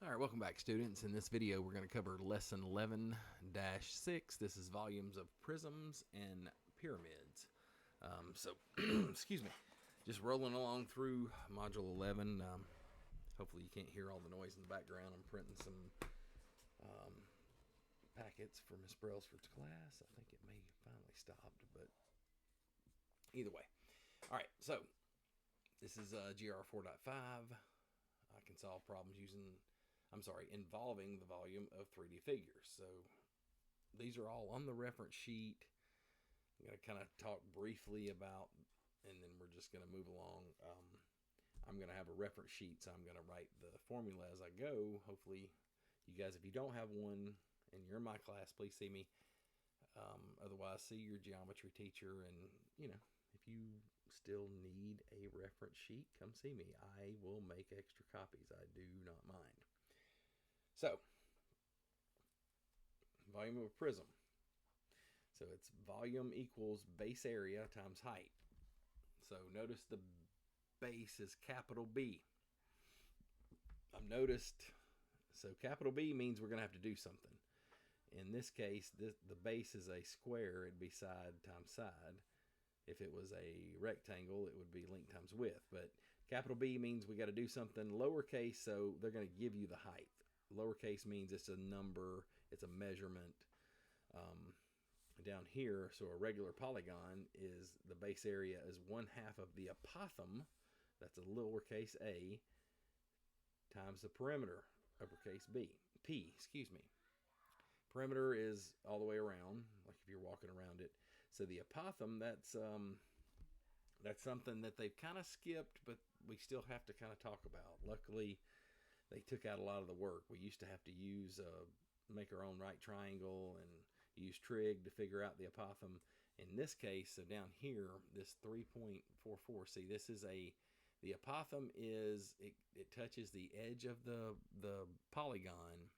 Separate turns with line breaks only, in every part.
All right, welcome back, students. In this video, we're going to cover Lesson 11-6. This is volumes of prisms and pyramids. Excuse me, just rolling along through Module 11. Hopefully you can't hear all the noise in the background. I'm printing some packets for Miss Brailsford's class. I think it may finally stopped, but either way. All right, so this is GR 4.5. I can solve problems involving the volume of 3D figures. So these are all on the reference sheet. I'm going to kind of talk briefly about, and then we're just going to move along. I'm going to have a reference sheet, so I'm going to write the formula as I go. Hopefully, you guys, if you don't have one and you're in my class, please see me. Otherwise, see your geometry teacher. And, if you still need a reference sheet, come see me. I will make extra copies. I do not mind. So, volume of a prism. So it's volume equals base area times height. So notice the base is capital B. So capital B means we're going to have to do something. In this case, the base is a square. It'd be side times side. If it was a rectangle, it would be length times width. But capital B means we got to do something lowercase, so they're going to give you the height. Lowercase means it's a number, it's a measurement. Down here, so a regular polygon is the base area is 1/2 of the apothem, that's a lowercase a, times the perimeter, uppercase P. Perimeter is all the way around, like if you're walking around it. So the apothem, that's something that they've kind of skipped, but we still have to kind of talk about. Luckily, they took out a lot of the work. We used to have to make our own right triangle and use trig to figure out the apothem. In this case, so down here, this 3.44, see, this is the apothem is, it touches the edge of the polygon.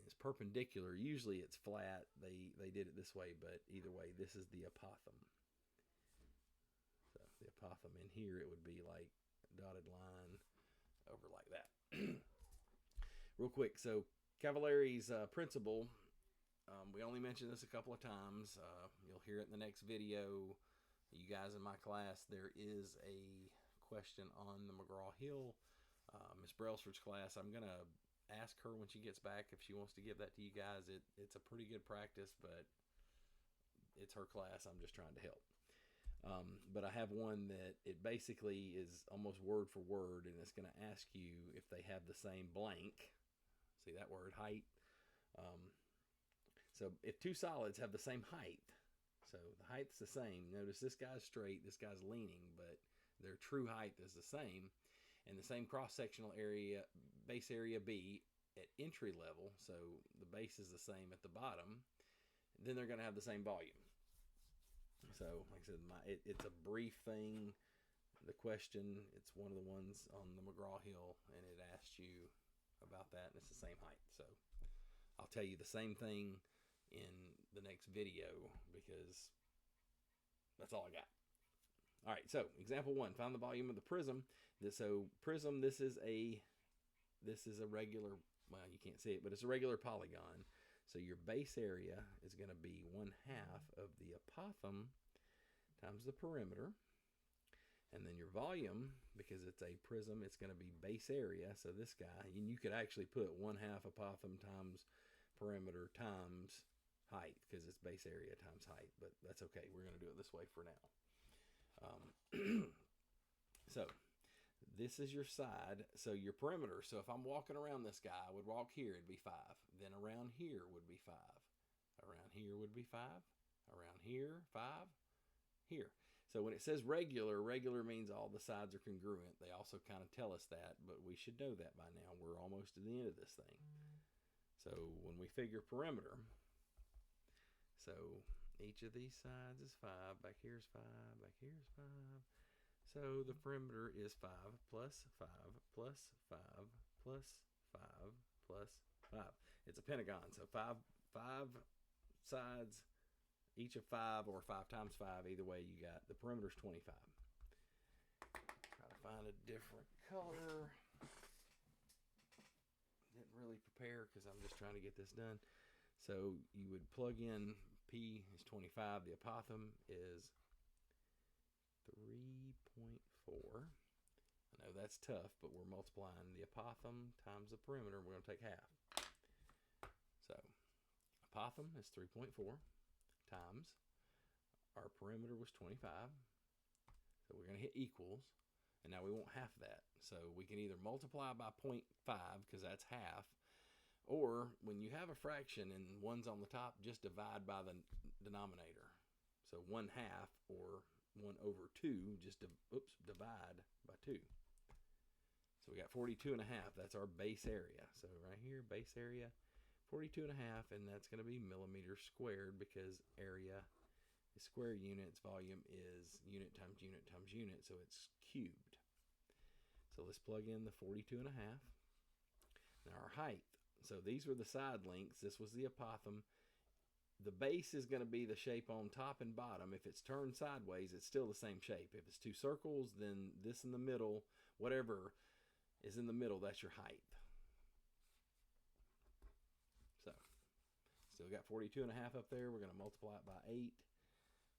It's perpendicular. Usually it's flat. They did it this way, but either way, this is the apothem. So the apothem in here, it would be like a dotted line over like that. Real quick, so Cavallari's principle, we only mentioned this a couple of times. You'll hear it in the next video. You guys in my class, there is a question on the McGraw-Hill. Miss Brailsford's class, I'm going to ask her when she gets back if she wants to give that to you guys. It's a pretty good practice, but it's her class. I'm just trying to help. But I have one that it basically is almost word for word, and it's going to ask you if they have the same blank. See that word, height? So if two solids have the same height, so the height's the same. Notice this guy's straight, this guy's leaning, but their true height is the same. And the same cross-sectional area, base area B at entry level, so the base is the same at the bottom, then they're going to have the same volume. So, like I said, it's a brief thing. The question, it's one of the ones on the McGraw-Hill, and it asks you about that, and it's the same height. So, I'll tell you the same thing in the next video because that's all I got. All right, so example 1, find the volume of the prism. Prism, this is a regular, well, you can't see it, but it's a regular polygon. So your base area is going to be 1/2 of the apothem times the perimeter. And then your volume, because it's a prism, it's going to be base area. So this guy, and you could actually put 1/2 apothem times perimeter times height, because it's base area times height. But that's okay. We're going to do it this way for now. So this is your side. So your perimeter. So if I'm walking around this guy, I would walk here, it'd be 5. Then around here would be 5. Around here would be 5. Around here, 5. Here. So when it says regular means all the sides are congruent. They also kind of tell us that, but we should know that by now. We're almost at the end of this thing. So when we figure perimeter, so each of these sides is 5. Back here's 5. Back here's 5. So the perimeter is 5 plus 5 plus 5 plus 5 plus 5. It's a pentagon. So five sides, each of 5 or 5 times 5. Either way, you got the perimeter's 25. Try to find a different color. pair because I'm just trying to get this done. So you would plug in P is 25. The apothem is 3.4. I know that's tough, but we're multiplying the apothem times the perimeter. We're going to take half. So apothem is 3.4 times our perimeter was 25. So we're going to hit equals. And now we want half that. So we can either multiply by 0.5 because that's half. Or when you have a fraction and one's on the top, just divide by the denominator. So 1/2 or 1/2, just divide by 2. So we got 42.5. That's our base area. So right here, base area, 42.5, and that's going to be millimeters squared because area is square units, volume is unit times unit times unit, so it's cubed. So let's plug in the 42.5. Now our height. So these were the side lengths. This was the apothem. The base is going to be the shape on top and bottom. If it's turned sideways, it's still the same shape. If it's 2 circles, then this in the middle, whatever is in the middle, that's your height. So still got 42.5 up there. We're going to multiply it by 8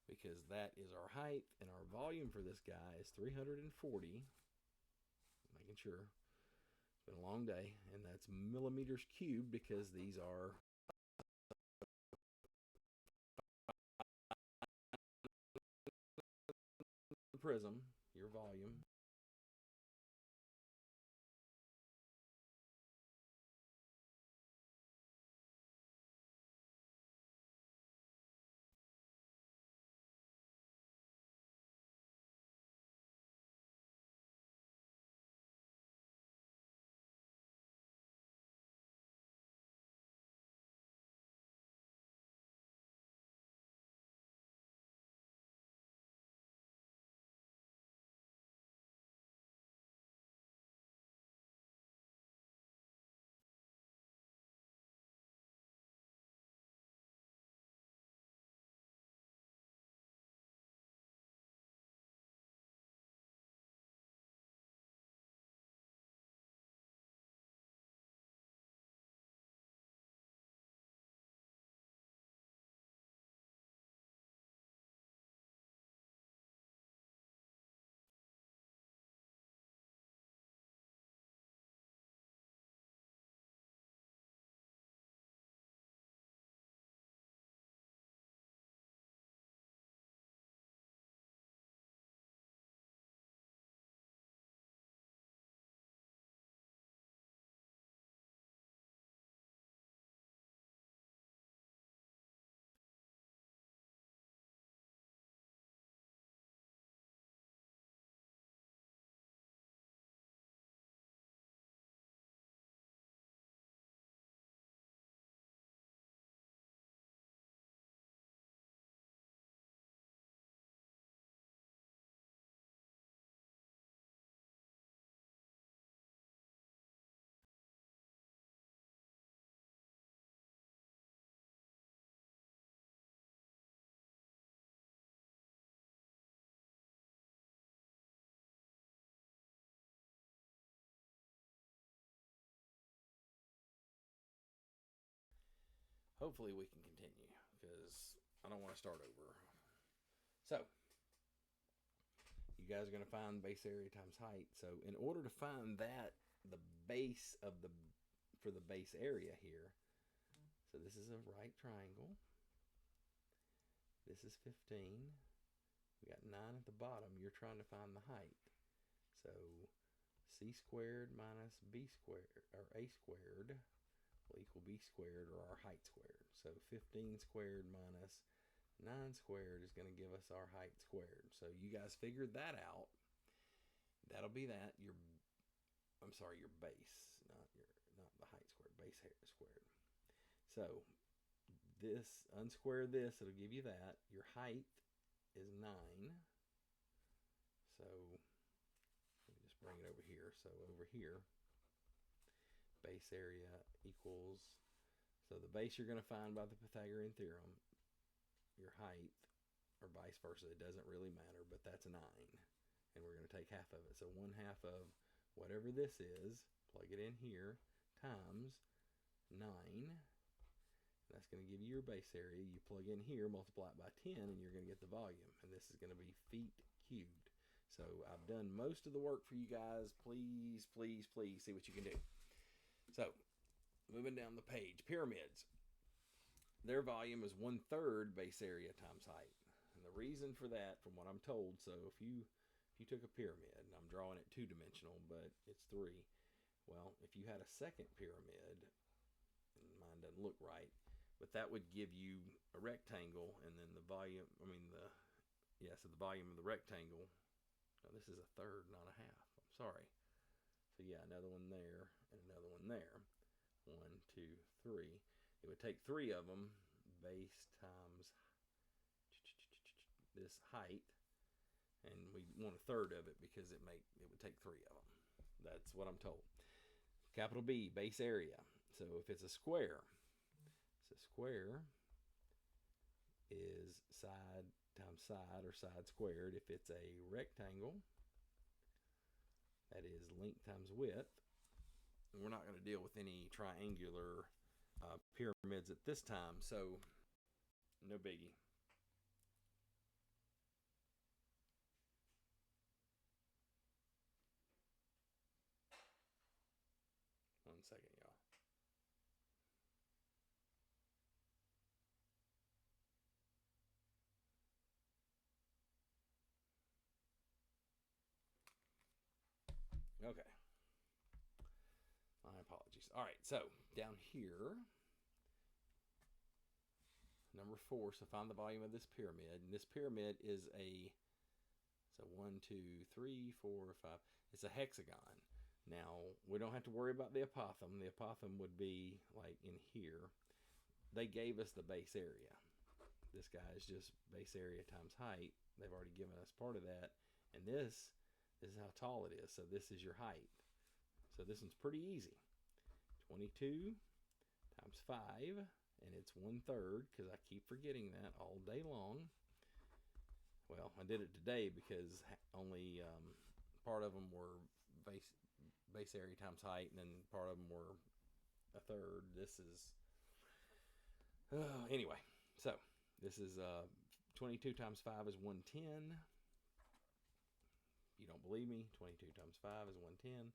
because that is our height. And our volume for this guy is 340. Making sure. It's been a long day, and that's millimeters cubed because these are the prism, your volume. Hopefully we can continue because I don't want to start over. So you guys are going to find base area times height. So in order to find that, the base of the for the base area here, so this is a right triangle. This is 15. We got 9 at the bottom. You're trying to find the height. So c squared minus b squared, or a squared, will equal b squared, or our height squared. So 15 squared minus 9 squared is going to give us our height squared. So you guys figured that out. That'll be that. Your base, not the height squared, base squared. So this, unsquare this, it'll give you that. Your height is 9. So let me just bring it over here. So over here, base area equals, so the base you're going to find by the Pythagorean theorem, your height, or vice versa, it doesn't really matter, but that's 9. And we're going to take half of it. So 1/2 of whatever this is, plug it in here, times 9. That's going to give you your base area. You plug in here, multiply it by 10, and you're going to get the volume. And this is going to be feet cubed. So I've done most of the work for you guys. Please, please, please see what you can do. So moving down the page, pyramids. Their volume is 1/3 base area times height. And the reason for that, from what I'm told, so if you took a pyramid, and I'm drawing it 2-dimensional, but it's 3. Well, if you had a second pyramid, and mine doesn't look right, but that would give you a rectangle, and then the volume, so the volume of the rectangle, no, this is a third, not a half. I'm sorry. So yeah, another one there, and another one there. 1, 2, 3. It would take 3 of them, base times this height, and we want a third of it because it would take 3 of them. That's what I'm told. Capital B, base area. So if it's a square, is side times side, or side squared. If it's a rectangle, that is length times width. And we're not going to deal with any triangular pyramids at this time, so no biggie. One second, y'all. Okay. My apologies. All right, so down here, number 4, so find the volume of this pyramid. And this pyramid is so 1, 2, 3, 4, 5. It's a hexagon. Now, we don't have to worry about the apothem. The apothem would be like in here. They gave us the base area. This guy is just base area times height. They've already given us part of that. And this is how tall it is. So this is your height. So this one's pretty easy. 22 times 5, and it's 1/3, because I keep forgetting that all day long. Well, I did it today because only part of them were base area times height, and then part of them were a third. This is anyway. So this is 22 times 5 is 110. If you don't believe me, 22 times 5 is 110,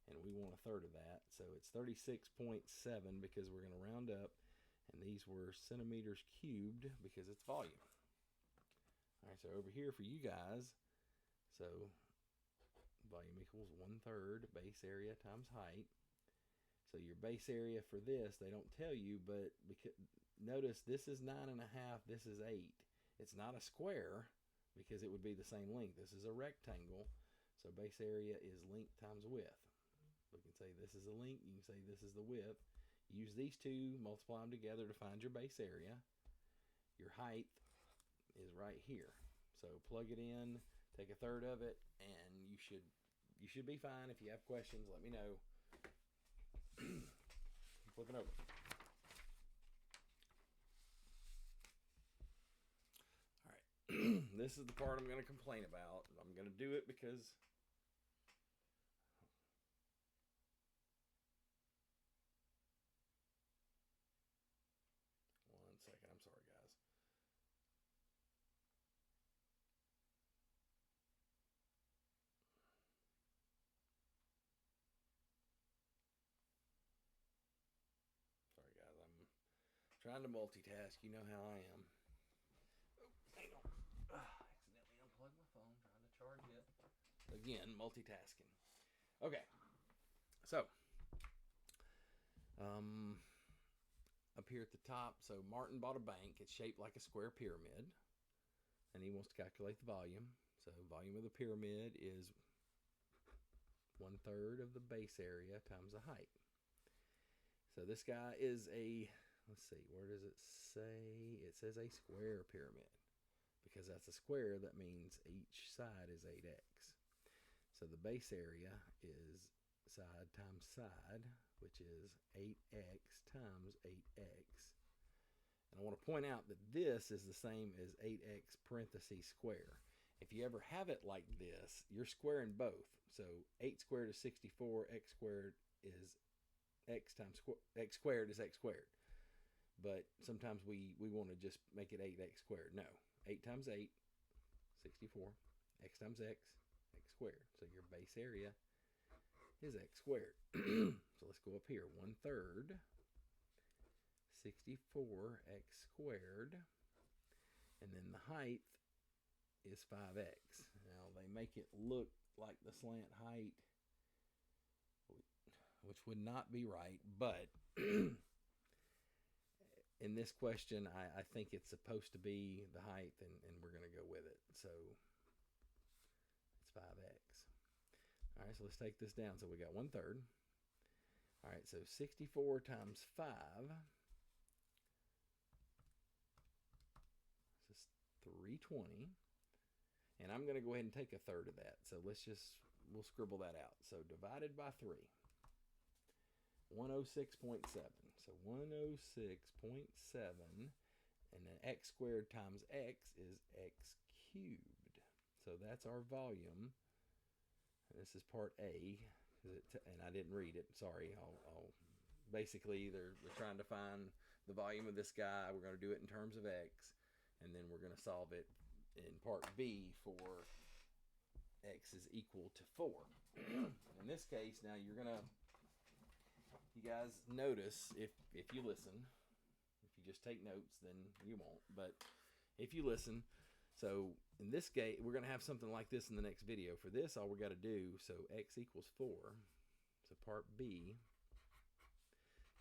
and we want a third of that. So it's 36.7 because we're going to round up, and these were centimeters cubed because it's volume. All right, so over here for you guys, so volume equals 1/3 base area times height. So your base area for this, they don't tell you, but notice this is 9.5, this is 8. It's not a square because it would be the same length. This is a rectangle, so base area is length times width. We can say this is the length, you can say this is the width. Use these two, multiply them together to find your base area. Your height is right here. So plug it in, take a third of it, and you should be fine. If you have questions, let me know. Flip it over. All right. This is the part I'm going to complain about. I'm going to do it because one second. I'm sorry, guys. Sorry, guys. I'm trying to multitask. You know how I am. Oh, hang on. Accidentally unplugged my phone, trying to charge it. Again, multitasking. Okay. So, up here at the top, so Martin bought a bank. It's shaped like a square pyramid, and he wants to calculate the volume. So volume of the pyramid is 1/3 of the base area times the height. So this guy is let's see, where does it say? It says a square pyramid. Because that's a square, that means each side is 8x. So the base area is side times side, which is 8x times 8x. And I want to point out that this is the same as 8x parentheses square. If you ever have it like this, you're squaring both. So 8 squared is 64, x squared is x times x squared is x squared. But sometimes we want to just make it 8x squared. No, 8 times 8, 64. X times x, x squared. So your base area is x squared. So let's go up here. 1/3, 64x squared. And then the height is 5x. Now they make it look like the slant height, which would not be right, but in this question, I think it's supposed to be the height, and we're going to go with it. So it's 5x. All right, so let's take this down. So we got 1/3. All right, so 64 times 5. This is 320. And I'm going to go ahead and take 1/3 of that. So we'll scribble that out. So divided by 3. 106.7. So 106.7. And then x squared times x is x cubed. So that's our volume. And this is part A. And I didn't read it. Sorry. Basically, they're trying to find the volume of this guy. We're going to do it in terms of x. And then we're going to solve it in part B for x is equal to 4. In this case, now you guys notice, if you listen, if you just take notes, then you won't. But if you listen, so in this case, we're going to have something like this in the next video. For this, all we got to do, so x equals 4. So part B,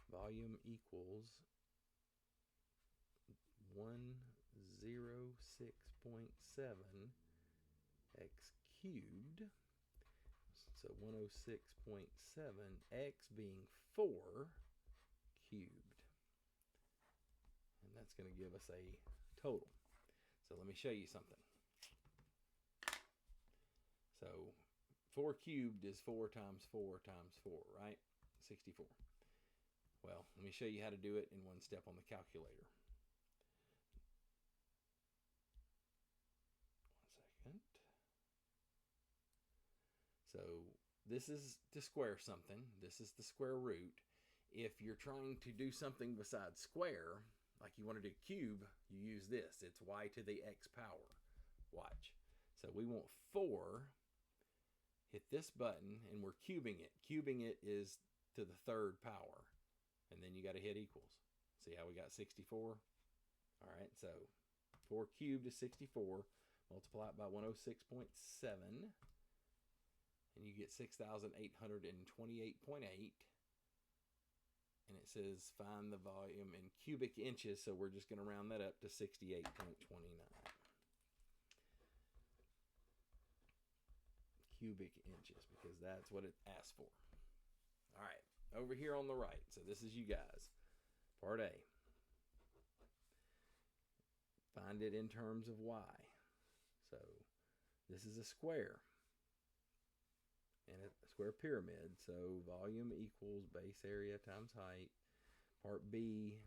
volume equals 106.7 x cubed. So 106.7 x being 4 cubed. And that's going to give us a total. So let me show you something. So 4 cubed is 4 times 4 times 4, right? 64. Well, let me show you how to do it in one step on the calculator. So this is to square something. This is the square root. If you're trying to do something besides square, like you want to do cube, you use this. It's y to the x power. Watch. So we want 4. Hit this button, and we're cubing it. Cubing it is to the 3rd power. And then you got to hit equals. See how we got 64? All right, so 4 cubed is 64. Multiply it by 106.7. And you get 6,828.8. And it says find the volume in cubic inches, so we're just going to round that up to 68.29. Cubic inches, because that's what it asked for. All right, over here on the right. So this is you guys. Part A. Find it in terms of y. So this is a square. And a square pyramid, so volume equals base area times height. Part B,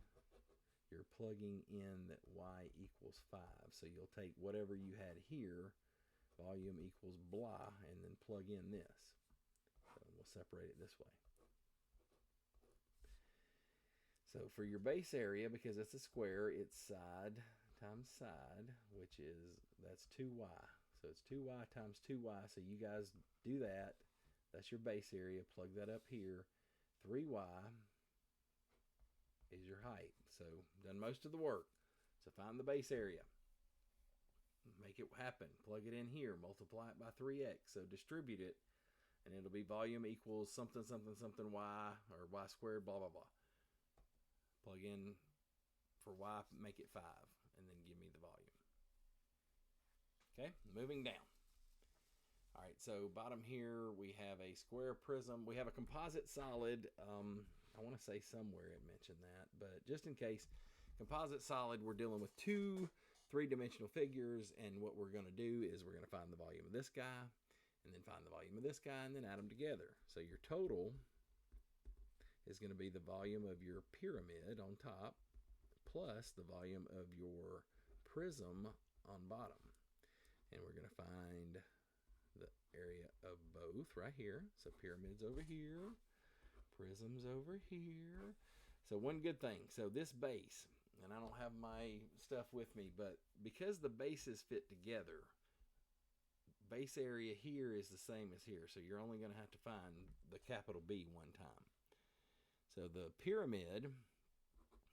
you're plugging in that y equals 5. So you'll take whatever you had here, volume equals blah, and then plug in this. So we'll separate it this way. So for your base area, because it's a square, it's side times side, which is, that's 2y. So it's 2y times 2y, so you guys do that. That's your base area. Plug that up here. 3y is your height. So done most of the work. So find the base area. Make it happen. Plug it in here. Multiply it by 3x. So distribute it. And it'll be volume equals something, something, something y, or y squared, blah, blah, blah. Plug in for y, make it 5. And then give me the volume. Okay, moving down. All right, so bottom here we have a square prism. We have a composite solid. I want to say somewhere it mentioned that, but just in case, composite solid, we're dealing with 2 3-dimensional figures, and what we're going to do is we're going to find the volume of this guy, and then find the volume of this guy, and then add them together. So your total is going to be the volume of your pyramid on top plus the volume of your prism on bottom. And we're going to find the area of both right here. So pyramid's over here, Prisms over here. So one good thing, so this base, and I don't have my stuff with me, but because the bases fit together, base area here is the same as here, so you're only going to have to find the capital B one time. So the pyramid,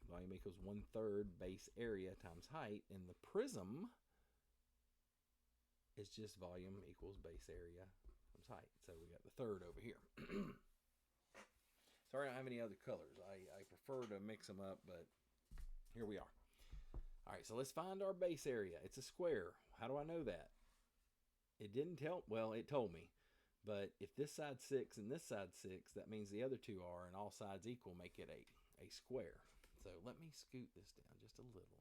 volume equals 1/3 base area times height, and the prism is just volume equals base area times height. So we got the third over here. Sorry I don't have any other colors. I prefer to mix them up, but here we are. All right, so let's find our base area. It's a square. How do I know that? It didn't tell, well, it told me. But if this side's 6 and this side's 6, that means the other two are, and all sides equal make it a square. So let me scoot this down just a little.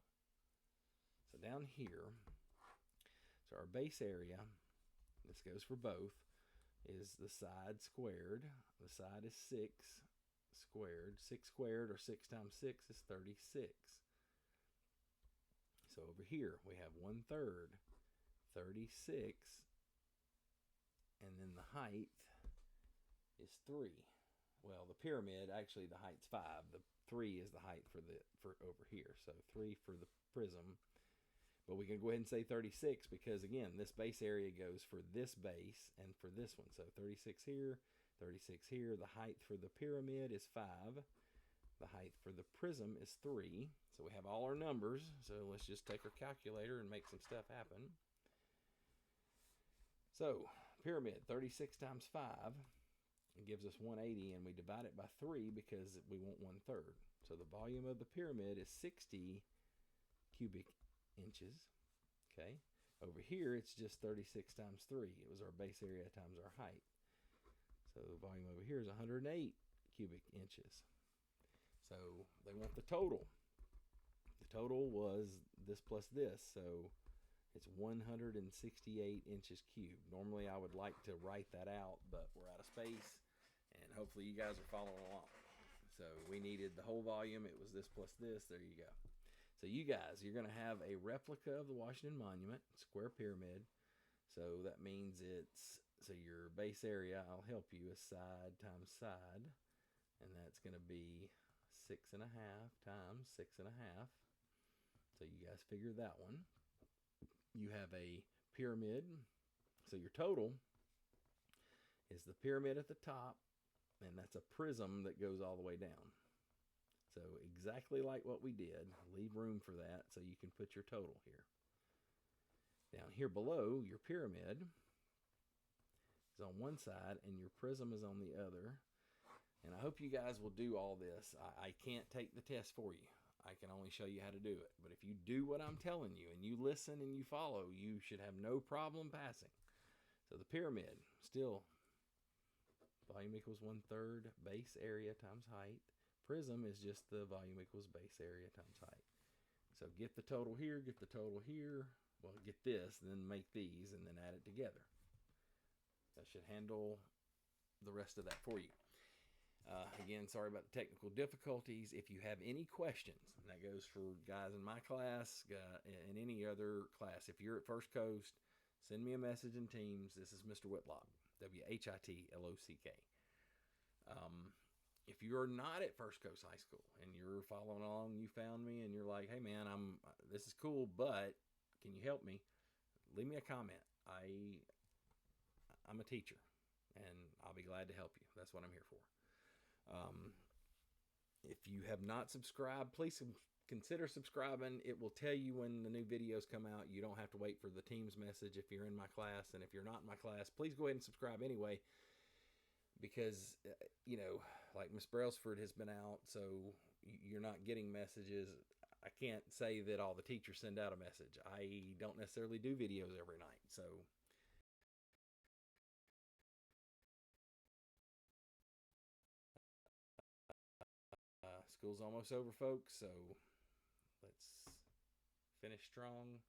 So down here, so our base area, this goes for both, is the side squared. The side is 6 squared. 6 squared, or 6 times 6, is 36. So over here we have 1/3, 36, and then the height is 3. Well, the pyramid, actually the height's 5. The 3 is the height for over here. So 3 for the prism. But we can go ahead and say 36 because, again, this base area goes for this base and for this one. So 36 here, 36 here. The height for the pyramid is 5. The height for the prism is 3. So we have all our numbers. So let's just take our calculator and make some stuff happen. So pyramid, 36 times 5, it gives us 180, and we divide it by 3 because we want 1/3. So the volume of the pyramid is 60 cubic inches. Okay. Over here, it's just 36 times 3. It was our base area times our height. So the volume over here is 108 cubic inches. So they want the total. The total was this plus this, so it's 168 inches cubed. Normally I would like to write that out, but we're out of space, and hopefully you guys are following along. So we needed the whole volume. It was this plus this. There you go. So you guys, you're going to have a replica of the Washington Monument, square pyramid. So that means so your base area, I'll help you, is side times side, and that's going to be 6.5 times 6.5. So you guys figure that one. You have a pyramid. So your total is the pyramid at the top, and that's a prism that goes all the way down. So exactly like what we did. Leave room for that so you can put your total here. Down here below, your pyramid is on one side and your prism is on the other. And I hope you guys will do all this. I can't take the test for you. I can only show you how to do it. But if you do what I'm telling you and you listen and you follow, you should have no problem passing. So the pyramid, still volume equals 1/3 base area times height. Prism is just the volume equals base area times height. So get the total here, get the total here. Well, get this, and then make these, and then add it together. That should handle the rest of that for you. Again, sorry about the technical difficulties. If you have any questions, and that goes for guys in my class, in any other class, if you're at First Coast, send me a message in Teams. This is Mr. Whitlock, Whitlock. If you're not at First Coast High School and you're following along, you found me and you're like, hey man, this is cool, but can you help me? Leave me a comment. I'm a teacher and I'll be glad to help you. That's what I'm here for. If you have not subscribed, please consider subscribing. It will tell you when the new videos come out. You don't have to wait for the Teams message if you're in my class. And if you're not in my class, please go ahead and subscribe anyway. Because, like Miss Brailsford has been out, so you're not getting messages. I can't say that all the teachers send out a message. I don't necessarily do videos every night, so school's almost over, folks, so let's finish strong.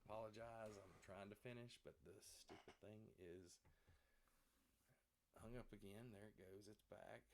Apologize, I'm trying to finish, but the stupid thing is hung up again. There it goes, it's back.